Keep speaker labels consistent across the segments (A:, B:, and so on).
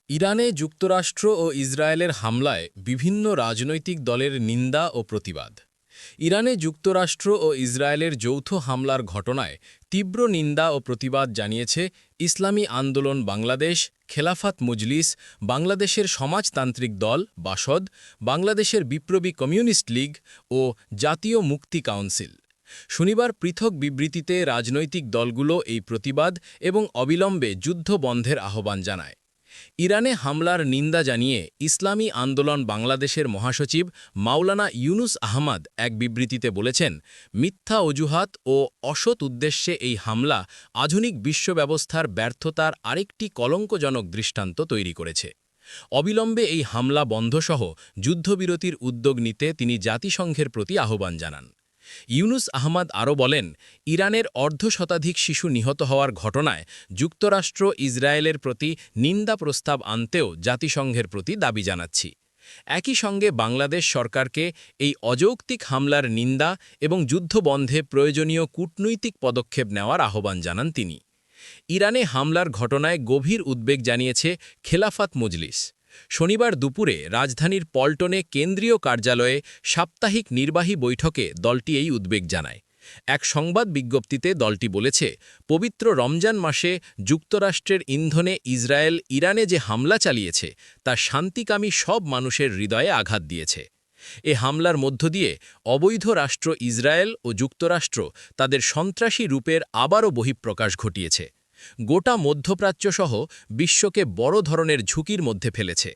A: ইরানে যুক্তরাষ্ট্র ও ইসরায়েলের হামলায় বিভিন্ন রাজনৈতিক দলের নিন্দা ও প্রতিবাদ। ইরানে যুক্তরাষ্ট্র ও ইসরায়েলের যৌথ হামলার ঘটনায় তীব্র নিন্দা ও প্রতিবাদ জানিয়েছে ইসলামী আন্দোলন বাংলাদেশ, খেলাফত মজলিস, বাংলাদেশের সমাজতান্ত্রিক দল বাসদ, বাংলাদেশের বিপ্লবী কমিউনিস্ট লীগ ও জাতীয় মুক্তি কাউন্সিল। শনিবার পৃথক বিবৃতিতে রাজনৈতিক দলগুলো এই প্রতিবাদ এবং অবিলম্বে যুদ্ধ বন্ধের আহ্বান জানায়। ইরানে হামলার নিন্দা জানিয়ে ইসলামী আন্দোলন বাংলাদেশের মহাসচিব মাওলানা ইউনুস আহমদ এক বিবৃতিতে বলেছেন, মিথ্যা অজুহাত ও অসৎ উদ্দেশ্যে এই হামলা আধুনিক বিশ্বব্যবস্থার ব্যর্থতার আরেকটি কলঙ্কজনক দৃষ্টান্ত তৈরি করেছে। অবিলম্বে এই হামলা বন্ধসহ যুদ্ধবিরতির উদ্যোগ নিতে তিনি জাতিসংঘের প্রতি আহ্বান জানান। ইউনুস আহমদ আরও বলেন, ইরানের অর্ধশতাধিক শিশু নিহত হওয়ার ঘটনায় যুক্তরাষ্ট্র ইসরায়েলের প্রতি নিন্দা প্রস্তাব আনতেও জাতিসংঘের প্রতি দাবি জানাচ্ছি। একই সঙ্গে বাংলাদেশ সরকারকে এই অযৌক্তিক হামলার নিন্দা এবং যুদ্ধবন্ধে প্রয়োজনীয় কূটনৈতিক পদক্ষেপ নেওয়ার আহ্বান জানান তিনি। ইরানে হামলার ঘটনায় গভীর উদ্বেগ জানিয়েছে খেলাফত মজলিস। শনিবার দুপুরে রাজধানীর পল্টনে কেন্দ্রীয় কার্যালয়ে সাপ্তাহিক নির্বাহী বৈঠকে দলটি এই উদ্বেগ জানায়। এক সংবাদ বিজ্ঞপ্তিতে দলটি বলেছে, পবিত্র রমজান মাসে যুক্তরাষ্ট্রের ইন্ধনে ইসরায়েল ইরানে যে হামলা চালিয়েছে তা শান্তিকামী সব মানুষের হৃদয়ে আঘাত দিয়েছে। এ হামলার মধ্য দিয়ে অবৈধ রাষ্ট্র ইসরায়েল ও যুক্তরাষ্ট্র তাদের সন্ত্রাসী রূপের আবারও বহিঃপ্রকাশ ঘটিয়েছে। গোটা মধ্যপ্রাচ্যসহ বিশ্বকে বড় ধরনের ঝুঁকির মধ্যে ফেলেছে।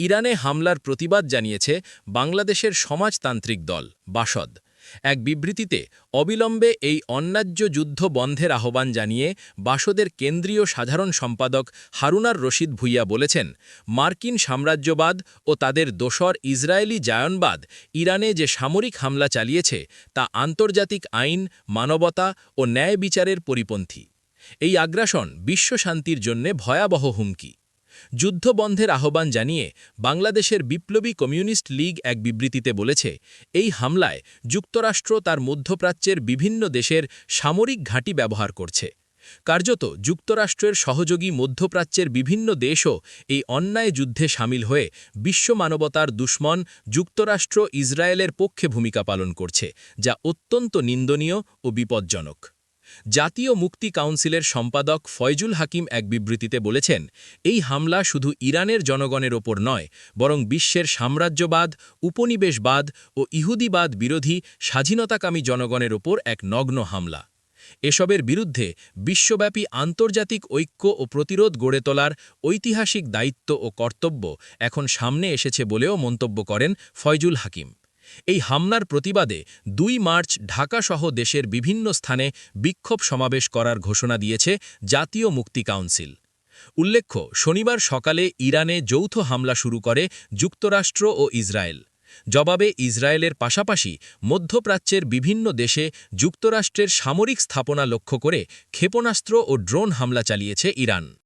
A: ইরানে হামলার প্রতিবাদ জানিয়েছে বাংলাদেশের সমাজতান্ত্রিক দল বাসদ। এক বিবৃতিতে অবিলম্বে এই অন্যায্য যুদ্ধ বন্ধের আহ্বান জানিয়ে বাসদের কেন্দ্রীয় সাধারণ সম্পাদক হারুনার রশিদ ভুইয়া বলেছেন, মার্কিন সাম্রাজ্যবাদ ও তাদের দোসর ইসরায়েলি জায়নবাদ ইরানে যে সামরিক হামলা চালিয়েছে তা আন্তর্জাতিক আইন, মানবতা ও ন্যায় বিচারের পরিপন্থী। এই আগ্রাসন বিশ্বশান্তির জন্যে ভয়াবহ হুমকি। যুদ্ধবন্ধের আহ্বান জানিয়ে বাংলাদেশের বিপ্লবী কমিউনিস্ট লীগ এক বিবৃতিতে বলেছে, এই হামলায় যুক্তরাষ্ট্র তার মধ্যপ্রাচ্যের বিভিন্ন দেশের সামরিক ঘাঁটি ব্যবহার করছে। কার্যত যুক্তরাষ্ট্রের সহযোগী মধ্যপ্রাচ্যের বিভিন্ন দেশও এই অন্যায় যুদ্ধে সামিল হয়ে বিশ্ব মানবতার দুশ্মন যুক্তরাষ্ট্র ইসরায়েলের পক্ষে ভূমিকা পালন করছে, যা অত্যন্ত নিন্দনীয় ও বিপজ্জনক। জাতীয় মুক্তি কাউন্সিলের সম্পাদক ফয়জুল হাকিম এক বিবৃতিতে বলেছেন, এই হামলা শুধু ইরানের জনগণের ওপর নয়, বরং বিশ্বের সাম্রাজ্যবাদ, উপনিবেশবাদ ও ইহুদিবাদ বিরোধী স্বাধীনতাকামী জনগণের ওপর এক নগ্ন হামলা। এসবের বিরুদ্ধে বিশ্বব্যাপী আন্তর্জাতিক ঐক্য ও প্রতিরোধ গড়ে তোলার ঐতিহাসিক দায়িত্ব ও কর্তব্য এখন সামনে এসেছে বলেও মন্তব্য করেন ফয়জুল হাকিম। এই হামলার প্রতিবাদে ২ মার্চ ঢাকাসহ দেশের বিভিন্ন স্থানে বিক্ষোভ সমাবেশ করার ঘোষণা দিয়েছে জাতীয় মুক্তি কাউন্সিল। উল্লেখ্য, শনিবার সকালে ইরানে যৌথ হামলা শুরু করে যুক্তরাষ্ট্র ও ইসরায়েল। জবাবে ইসরায়েলের পাশাপাশি মধ্যপ্রাচ্যের বিভিন্ন দেশে যুক্তরাষ্ট্রের সামরিক স্থাপনা লক্ষ্য করে ক্ষেপণাস্ত্র ও ড্রোন হামলা চালিয়েছে ইরান।